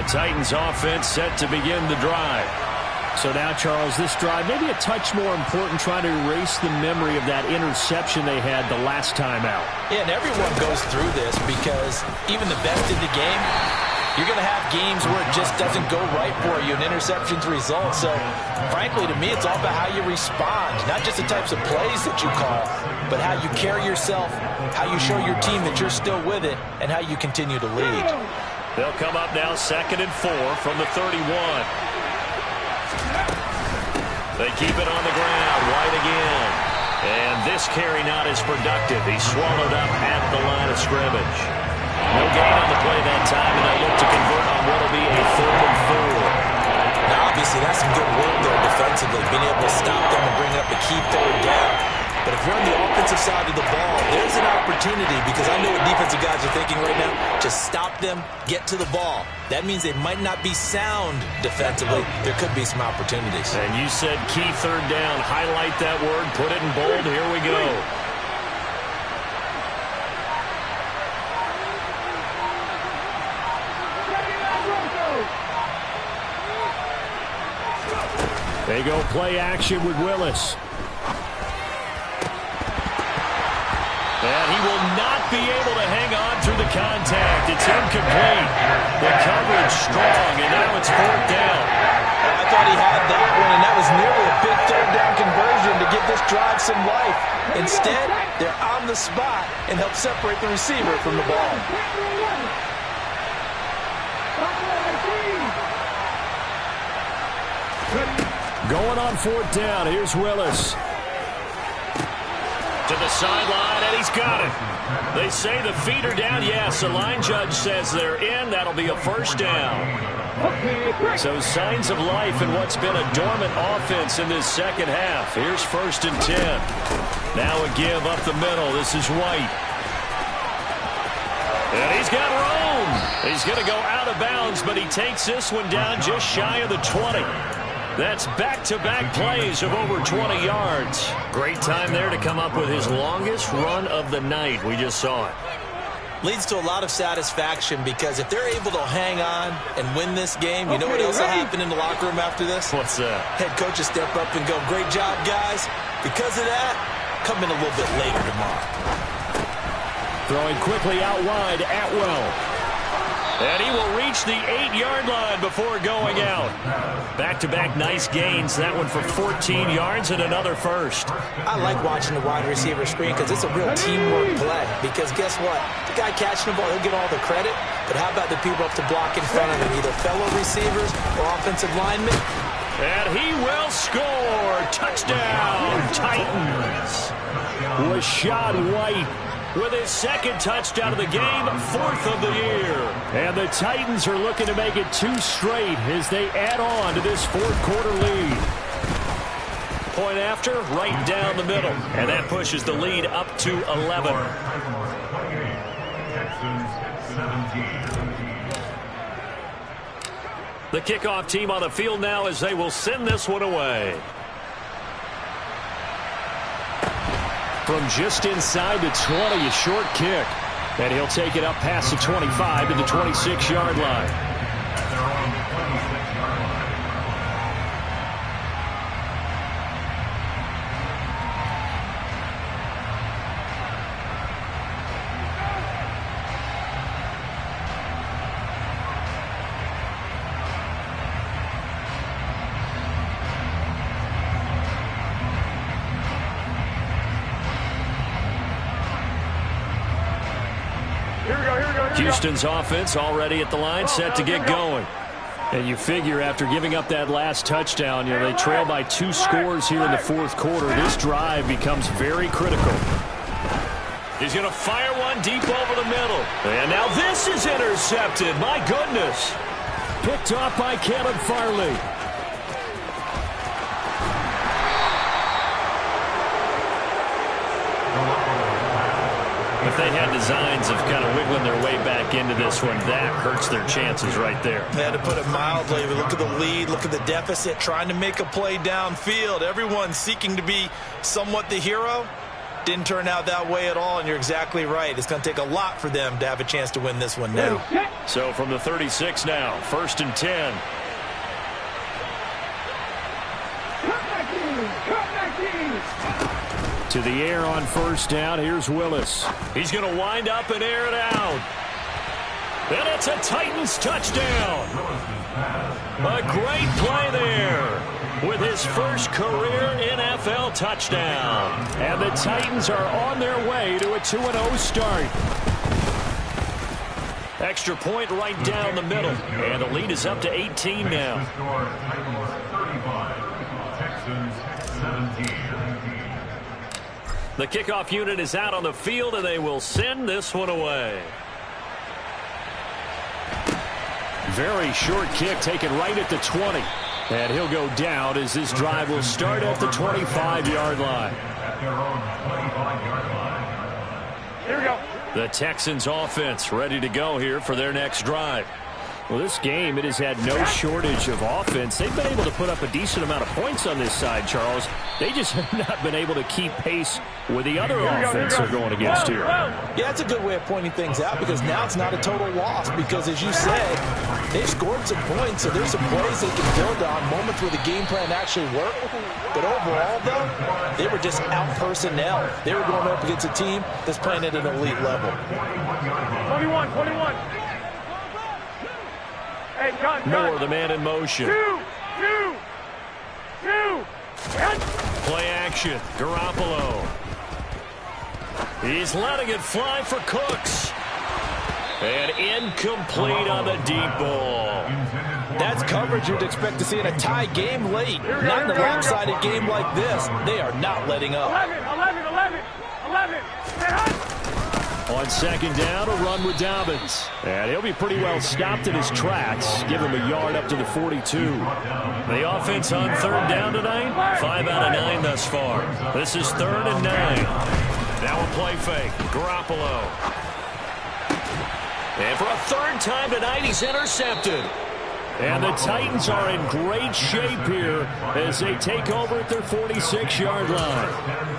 Titans offense set to begin the drive. So now, Charles, this drive maybe a touch more important, trying to erase the memory of that interception they had the last time out. Yeah, and everyone goes through this because even the best in the game, you're going to have games where it just doesn't go right for you, and interceptions result. So, frankly, to me, it's all about how you respond, not just the types of plays that you call, but how you carry yourself, how you show your team that you're still with it, and how you continue to lead. They'll come up now 2nd and 4 from the 31. They keep it on the ground. White again. And this carry not as productive. He's swallowed up at the line of scrimmage. No gain on the play that time, and they'll look to convert on what will be a 3rd and 4. Now, obviously, that's some good work there defensively, being able to stop them and bring up a key 3rd down. But if you're on the offensive side of the ball, there's an opportunity, because I know what defensive guys are thinking right now. Just stop them, get to the ball. That means they might not be sound defensively. There could be some opportunities. And you said key 3rd down. Highlight that word. Put it in bold. Here we go. They go play action with Willis. And he will not be able to hang on through the contact. It's incomplete. The coverage strong, and now it's 4th down. I thought he had that one, and that was nearly a big 3rd down conversion to give this drive some life. Instead, they're on the spot and help separate the receiver from the ball. Going on 4th down. Here's Willis. To the sideline, and he's got it. They say the feet are down. Yes, the line judge says they're in. That'll be a 1st down. So signs of life in what's been a dormant offense in this 2nd half. Here's 1st and 10. Now a give up the middle. This is White. And he's got room. He's going to go out of bounds, but he takes this one down just shy of the 20. That's back-to-back plays of over 20 yards. Great time there to come up with his longest run of the night. We just saw it. Leads to a lot of satisfaction, because if they're able to hang on and win this game, you know what else will happen in the locker room after this? What's that? Head coach will step up and go, "Great job, guys. Because of that, come in a little bit later tomorrow." Throwing quickly out wide, Atwell. And he will reach the 8-yard line before going out. Back-to-back nice gains. That one for 14 yards and another 1st. I like watching the wide receiver screen, because it's a real teamwork play. Because guess what? The guy catching the ball, he'll get all the credit. But how about the people up to block in front of him, either fellow receivers or offensive linemen? And he will score. Touchdown, Titans. Rachaad White with his 2nd touchdown of the game, 4th of the year. And the Titans are looking to make it 2 straight as they add on to this 4th quarter lead. Point after, right down the middle. And that pushes the lead up to 11. The kickoff team on the field now as they will send this one away. From just inside the 20, a short kick. And he'll take it up past the 25 to the 26-yard line. Houston's offense already at the line, set to get going. And you figure after giving up that last touchdown, they trail by 2 scores here in the 4th quarter. This drive becomes very critical. He's going to fire one deep over the middle. And now this is intercepted. My goodness. Picked off by Caleb Farley. If they had designs of kind of wiggling their way back into this one, that hurts their chances right there. Yeah, to put it mildly, look at the lead, look at the deficit, trying to make a play downfield. Everyone seeking to be somewhat the hero. Didn't turn out that way at all, and you're exactly right. It's going to take a lot for them to have a chance to win this one now. So from the 36 now, 1st and 10. To the air on 1st down. Here's Willis. He's going to wind up and air it out. And it's a Titans touchdown. A great play there with his first career NFL touchdown. And the Titans are on their way to a 2-0 start. Extra point right down the middle. And the lead is up to 18 now. The kickoff unit is out on the field, and they will send this one away. Very short kick taken right at the 20. And he'll go down as this drive will start at the 25-yard line. Here we go. The Texans offense ready to go here for their next drive. Well, this game, it has had no shortage of offense. They've been able to put up a decent amount of points on this side, Charles. They just have not been able to keep pace with the other offense they're going against here. Yeah, that's a good way of pointing things out because now it's not a total loss because, as you said, they've scored some points, so there's some plays they can build on, moments where the game plan actually worked. But overall, though, they were just out personnel. They were going up against a team that's playing at an elite level. 21. Hey, gun. Moore, the man in motion. Two. Play action. Garoppolo. He's letting it fly for Cooks. And incomplete on the deep ball. That's coverage you'd expect to see in a tie game late. Not in a lopsided game like this. They are not letting up. 11. On 2nd down, a run with Dobbins. And he'll be pretty well stopped in his tracks. Give him a yard up to the 42. The offense on 3rd down tonight, 5 out of 9 thus far. This is 3rd and 9. Now a play fake. Garoppolo. And for a 3rd time tonight, he's intercepted. And the Titans are in great shape here as they take over at their 46-yard line.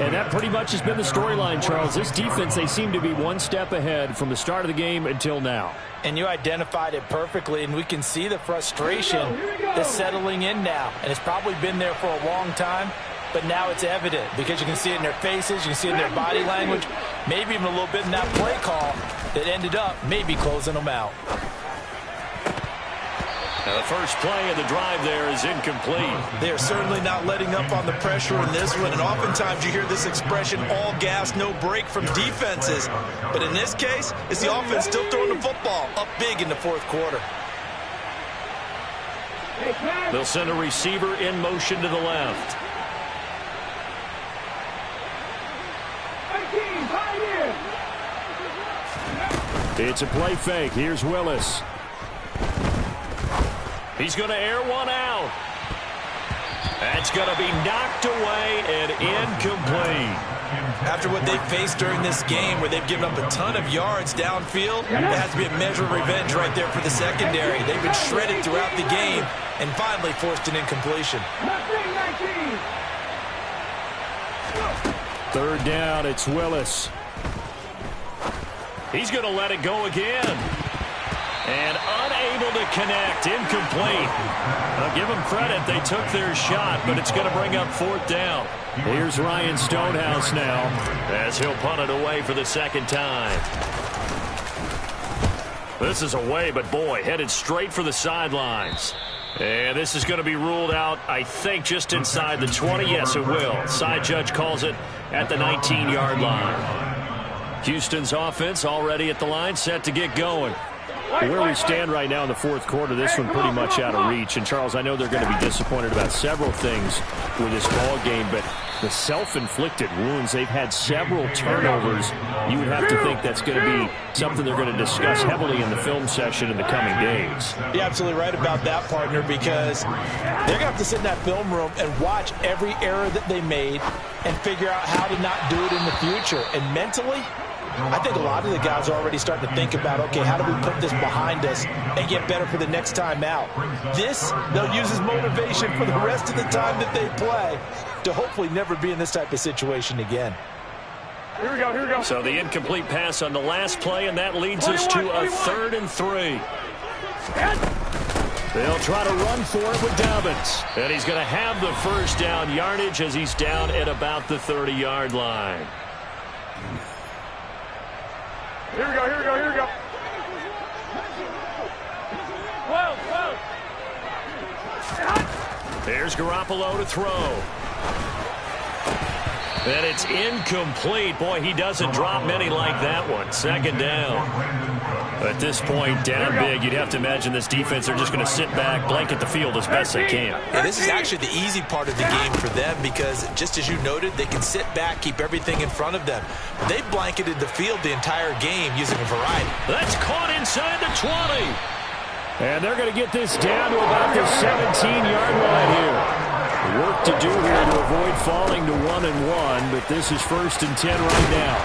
And that pretty much has been the storyline, Charles. This defense, they seem to be one step ahead from the start of the game until now. And you identified it perfectly, and we can see the frustration that's settling in now. And it's probably been there for a long time, but now it's evident because you can see it in their faces, you can see it in their body language, maybe even a little bit in that play call that ended up maybe closing them out. Now the first play of the drive there is incomplete. They are certainly not letting up on the pressure in this one, and oftentimes you hear this expression, all gas, no break from defenses. But in this case, it's the offense still throwing the football up big in the 4th quarter. They'll send a receiver in motion to the left. It's a play fake. Here's Willis. He's going to air one out. That's going to be knocked away and incomplete. After what they've faced during this game where they've given up a ton of yards downfield, there has to be a measure of revenge right there for the secondary. They've been shredded throughout the game and finally forced an incompletion. 3rd down, it's Willis. He's going to let it go again. And unable to connect, incomplete. I'll give them credit, they took their shot, but it's going to bring up 4th down. Here's Ryan Stonehouse now, as he'll punt it away for the 2nd time. This is away, but boy, headed straight for the sidelines. And this is going to be ruled out, I think, just inside the 20. Yes, it will. Side judge calls it at the 19-yard line. Houston's offense already at the line, set to get going. Where we stand right now in the 4th quarter, this one pretty much out of reach. And, Charles, I know they're going to be disappointed about several things with this ball game, but the self-inflicted wounds, they've had several turnovers. You would have to think that's going to be something they're going to discuss heavily in the film session in the coming days. You're absolutely right about that, partner, because they're going to have to sit in that film room and watch every error that they made and figure out how to not do it in the future. And mentally, I think a lot of the guys are already starting to think about, okay, how do we put this behind us and get better for the next time out? This, they'll use as motivation for the rest of the time that they play to hopefully never be in this type of situation again. Here we go, here we go. So the incomplete pass on the last play, and that leads us to a 3rd and 3. They'll try to run for it with Dobbins. And he's going to have the first down yardage as he's down at about the 30-yard line. Here we go, here we go, here we go. 12. There's Garoppolo to throw. And it's incomplete. Boy, he doesn't drop many like that one. 2nd down. At this point, down big, you'd have to imagine this defense, they're just going to sit back, blanket the field as best they can. Yeah, this is actually the easy part of the game for them because, just as you noted, they can sit back, keep everything in front of them. They blanketed the field the entire game using a variety. That's caught inside the 20. And they're going to get this down to about the 17-yard line here. Work to do here to avoid falling to 1-1, but this is 1st and 10 right now.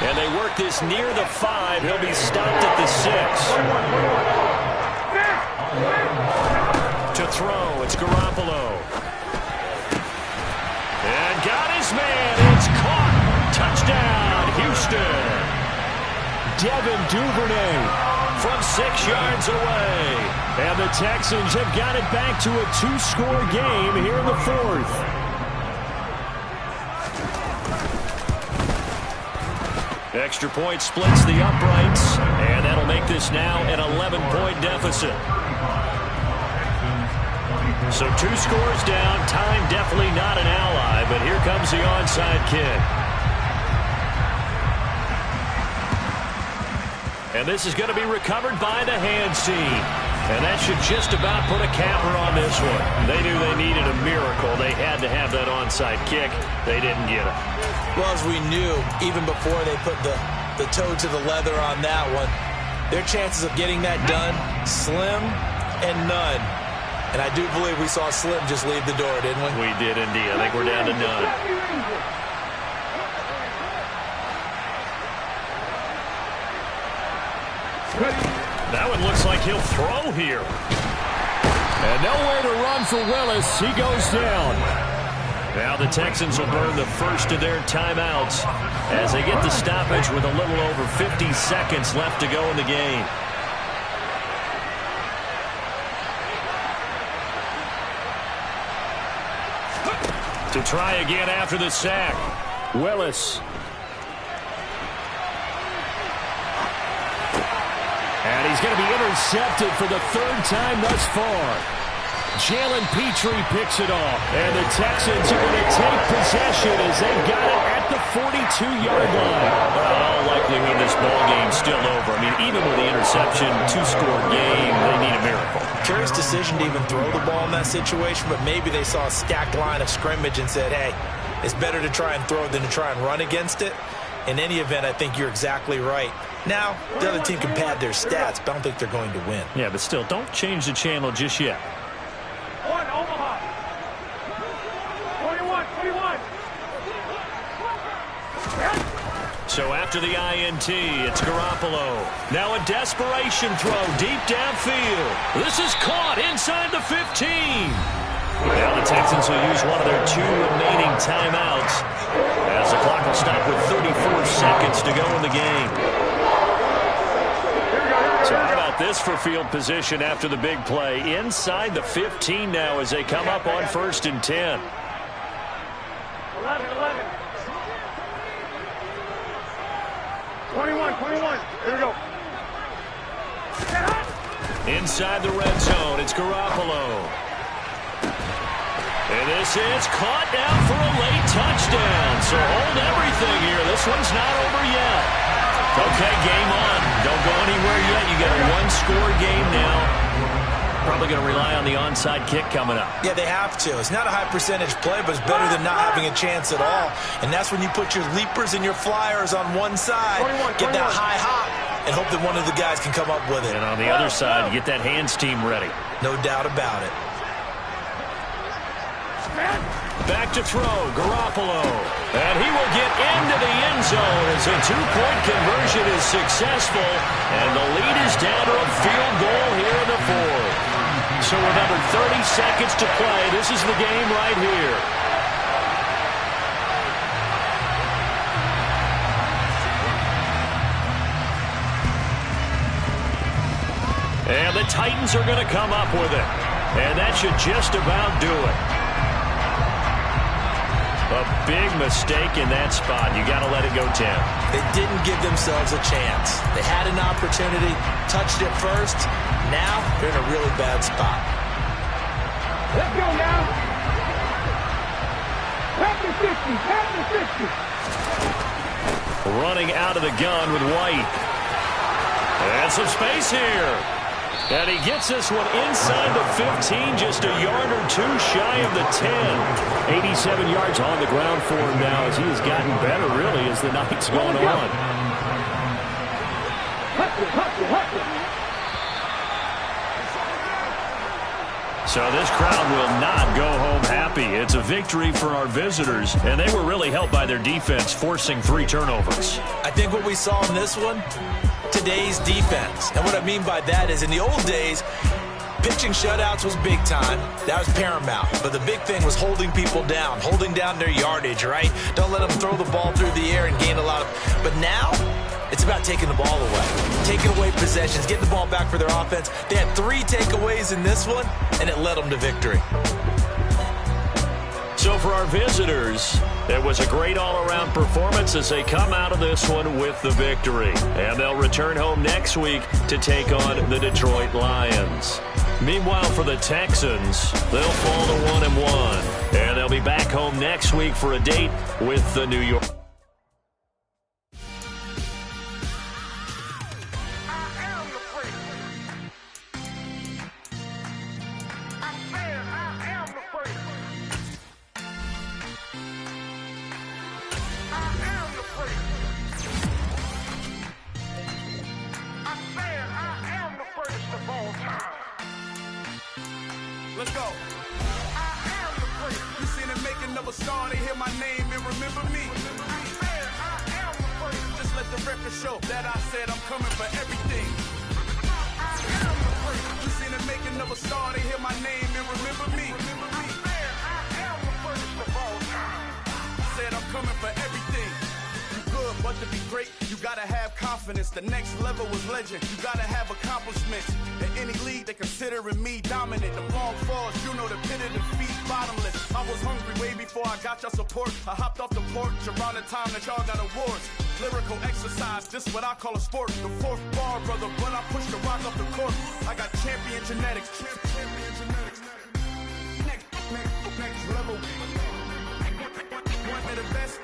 And they work this near the 5. He'll be stopped at the 6. To throw, it's Garoppolo. And got his man. It's caught. Touchdown, Houston. Devin Duvernay from 6 yards away. And the Texans have got it back to a 2-score game here in the 4th. Extra point splits the uprights, and that'll make this now an 11-point deficit. So 2 scores down, time definitely not an ally, but here comes the onside kick. And this is going to be recovered by the hands team. And that should just about put a capper on this one. They knew they needed a miracle. They had to have that onside kick. They didn't get it. Well, as we knew, even before they put the toe to the leather on that one, their chances of getting that done, slim and none. And I do believe we saw Slim just leave the door, didn't we? We did indeed. I think we're down to none. That one looks like he'll throw here. And nowhere to run for Willis. He goes down. Now the Texans will burn the first of their timeouts as they get the stoppage with a little over 50 seconds left to go in the game. To try again after the sack. Willis. And he's going to be intercepted for the 3rd time thus far. Jalen Petrie picks it off. And the Texans are going to take possession as they've got it at the 42-yard line. Well, in all likelihood, this ball game's still over. I mean, even with the interception, 2-score game, they need a miracle. Curious decision to even throw the ball in that situation, but maybe they saw a stacked line of scrimmage and said, hey, it's better to try and throw than to try and run against it. In any event, I think you're exactly right. Now, the other team can pad their stats, but I don't think they're going to win. Yeah, but still, don't change the channel just yet. One, Omaha. 21. So after the INT, it's Garoppolo. Now a desperation throw deep downfield. This is caught inside the 15. Now the Texans will use one of their 2 remaining timeouts as the clock will stop with 34 seconds to go in the game. So how about this for field position after the big play? Inside the 15 now as they come up on 1st and 10. 11. 21. Here we go. Inside the red zone, it's Garoppolo. And this is caught down for a late touchdown. So hold everything here. This one's not over yet. Okay, game on. Don't go anywhere yet. You got a 1-score game now. Probably going to rely on the onside kick coming up. Yeah, they have to. It's not a high percentage play, but it's better than not having a chance at all. And that's when you put your leapers and your flyers on one side, get that high hop, and hope that one of the guys can come up with it. And on the other side, get that hands team ready. No doubt about it. Back to throw, Garoppolo. And he will get into the end zone as a 2-point conversion is successful. And the lead is down to a field goal here in the 4th. So with under 30 seconds to play, this is the game right here. And the Titans are going to come up with it. And that should just about do it. A big mistake in that spot. You got to let it go, Tim. They didn't give themselves a chance. They had an opportunity, touched it first. Now they're in a really bad spot. Let's go now. Pack the 60. Pack the 60. Running out of the gun with White. And some space here. And he gets this one inside the 15, just a yard or two shy of the 10. 87 yards on the ground for him now as he has gotten better, really, as the night's gone on. So this crowd will not go home happy. It's a victory for our visitors, and they were really helped by their defense, forcing 3 turnovers. I think what we saw in this one, today's defense. And what I mean by that is in the old days, pitching shutouts was big time. That was paramount. But the big thing was holding people down, holding down their yardage, right? Don't let them throw the ball through the air and gain a lot of... But now, it's about taking the ball away. Taking away possessions, getting the ball back for their offense. They had 3 takeaways in this one, and it led them to victory. So for our visitors, it was a great all-around performance as they come out of this one with the victory. And they'll return home next week to take on the Detroit Lions. Meanwhile, for the Texans, they'll fall to 1-1. And they'll be back home next week for a date with the New York. Let's go. I am the first. You seen it making of a star, they hear my name and remember me. I am the first. Just let the record show that I said I'm coming for everything. I am the first. You seen it making of a star, they hear my name and remember me. I am the first of all time. Said I'm coming for everything. You good, but to be great, you gotta have confidence. The next level was legend. You gotta have accomplishments. In any league, they considering me dominant. The long falls, you know the pit of defeat, bottomless. I was hungry way before I got your support. I hopped off the porch around the time that y'all got awards. Lyrical exercise, this what I call a sport. The 4th bar, brother, but I pushed the rock off the court. I got champion genetics. Champion genetics. Next level. One of the best.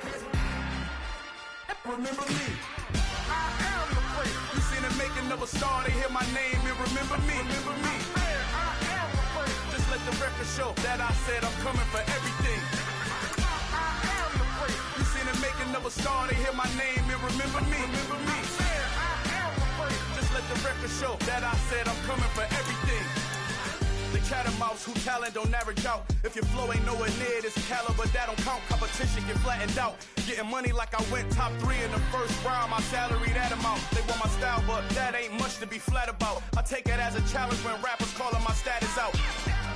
Remember me. I am the first. You seen it making of a star, they hear my name and remember me. Remember me. I am the first. Just let the record show that I said I'm coming for everything. I am the first. You seen it making of a star, they hear my name and remember me. Remember me. I am the first. Just let the record show that I said I'm coming for everything. The catamouse who talent don't average out. If your flow ain't nowhere near this caliber, that don't count. Competition get flattened out. Getting money like I went top 3 in the first round. My salary that amount. They want my style, but that ain't much to be flat about. I take it as a challenge when rappers calling my status out.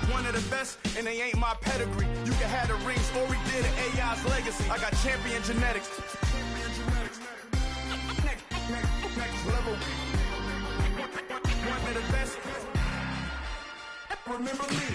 One of the best, and they ain't my pedigree. You can have the ring, story did it, AI's legacy. I got champion genetics. Next level. One of the best. Remember me.